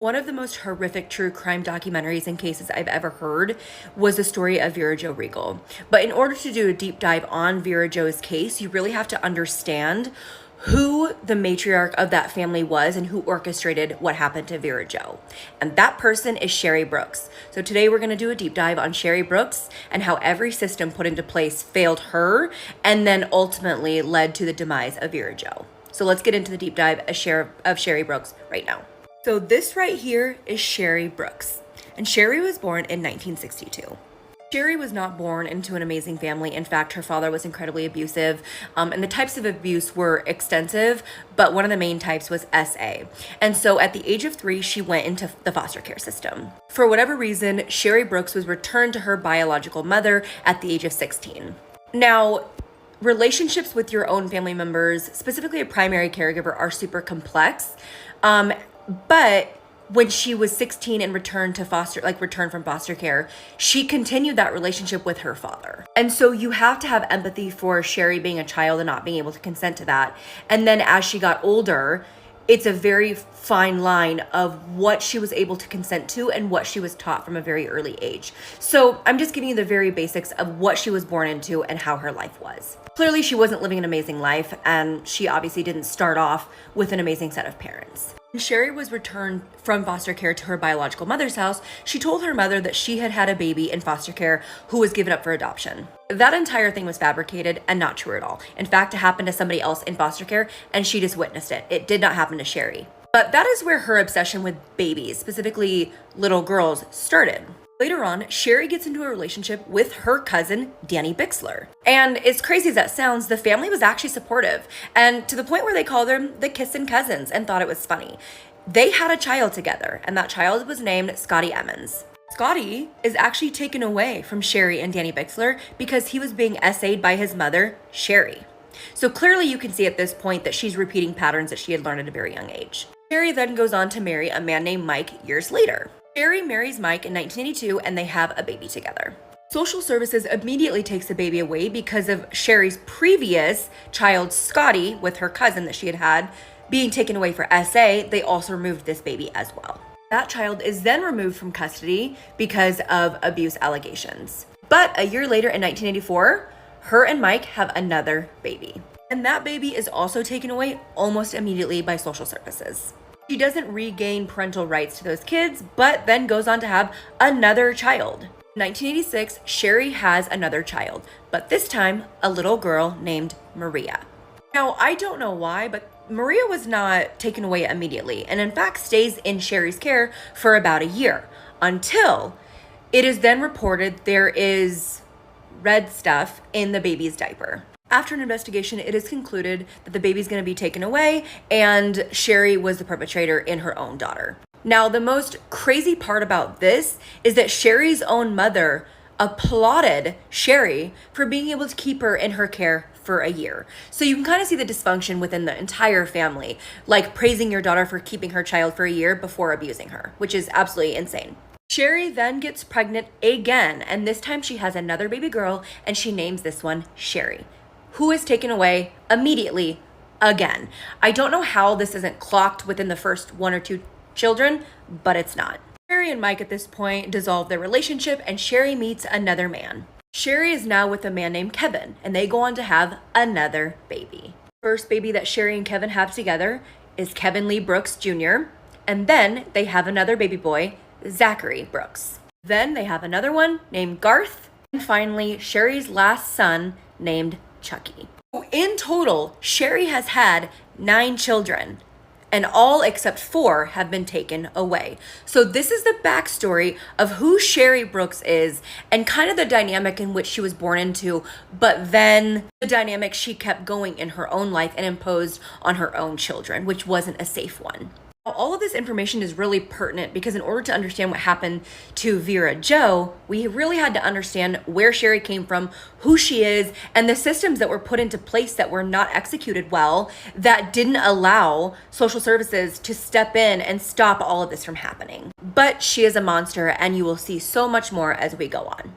One of the most horrific true crime documentaries and cases I've ever heard was the story of Vera Jo Reigle. But in order to do a deep dive on Vera Jo's case, you really have to understand who the matriarch of that family was and who orchestrated what happened to Vera Jo. And that person is Cheri Brooks. So today we're going to do a deep dive on Cheri Brooks and how every system put into place failed her and then ultimately led to the demise of Vera Jo. So let's get into the deep dive of Cheri Brooks right now. So this right here is Cheri Brooks, and Cheri was born in 1962. Cheri was not born into an amazing family. In fact, her father was incredibly abusive, and the types of abuse were extensive, but one of the main types was SA. And so at the age of 3, she went into the foster care system. For whatever reason, Cheri Brooks was returned to her biological mother at the age of 16. Now, relationships with your own family members, specifically a primary caregiver, are super complex. But when she was 16 and returned from foster care, she continued that relationship with her father. And so you have to have empathy for Cheri being a child and not being able to consent to that. And then as she got older, it's a very fine line of what she was able to consent to and what she was taught from a very early age. So I'm just giving you the very basics of what she was born into and how her life was. Clearly, she wasn't living an amazing life, and she obviously didn't start off with an amazing set of parents. When Cheri was returned from foster care to her biological mother's house, she told her mother that she had had a baby in foster care who was given up for adoption. That entire thing was fabricated and not true at all. In fact, it happened to somebody else in foster care, and she just witnessed it. It did not happen to Cheri. But that is where her obsession with babies, specifically little girls, started. Later on, Cheri gets into a relationship with her cousin, Danny Bixler. And as crazy as that sounds, the family was actually supportive, and to the point where they called them the Kissin' Cousins and thought it was funny. They had a child together, and that child was named Scotty Emmons. Scotty is actually taken away from Cheri and Danny Bixler because he was being SA'd by his mother, Cheri. So clearly you can see at this point that she's repeating patterns that she had learned at a very young age. Cheri then goes on to marry a man named Mike years later. Cheri marries Mike in 1982 and they have a baby together. Social services immediately takes the baby away because of Cheri's previous child, Scotty, with her cousin that she had being taken away for SA. They also removed this baby as well. That child is then removed from custody because of abuse allegations. But a year later in 1984, her and Mike have another baby. And that baby is also taken away almost immediately by social services. She doesn't regain parental rights to those kids, but then goes on to have another child. In 1986, Cheri has another child, but this time a little girl named Maria. Now, I don't know why, but Maria was not taken away immediately, and in fact stays in Cheri's care for about a year, until it is then reported there is red stuff in the baby's diaper. After an investigation, it is concluded that the baby's going to be taken away, and Cheri was the perpetrator in her own daughter. Now, the most crazy part about this is that Cheri's own mother applauded Cheri for being able to keep her in her care for a year. So you can kind of see the dysfunction within the entire family, like praising your daughter for keeping her child for a year before abusing her, which is absolutely insane. Cheri then gets pregnant again, and this time she has another baby girl, and she names this one Cheri, who is taken away immediately again. I don't know how this isn't clocked within the first 1 or 2 children, but it's not. Cheri and Mike at this point dissolve their relationship, and Cheri meets another man. Cheri is now with a man named Kevin, and they go on to have another baby. First baby that Cheri and Kevin have together is Kevin Lee Brooks Jr., and then they have another baby boy, Zachary Brooks. Then they have another one named Garth, and finally Cheri's last son named Chucky. In total, Cheri has had 9 children, and all except 4 have been taken away. So this is the backstory of who Cheri Brooks is and kind of the dynamic in which she was born into, but then the dynamic she kept going in her own life and imposed on her own children, which wasn't a safe one. All of this information is really pertinent because in order to understand what happened to Vera Jo, we really had to understand where Cheri came from, who she is, and the systems that were put into place that were not executed well, that didn't allow social services to step in and stop all of this from happening. But she is a monster, and you will see so much more as we go on.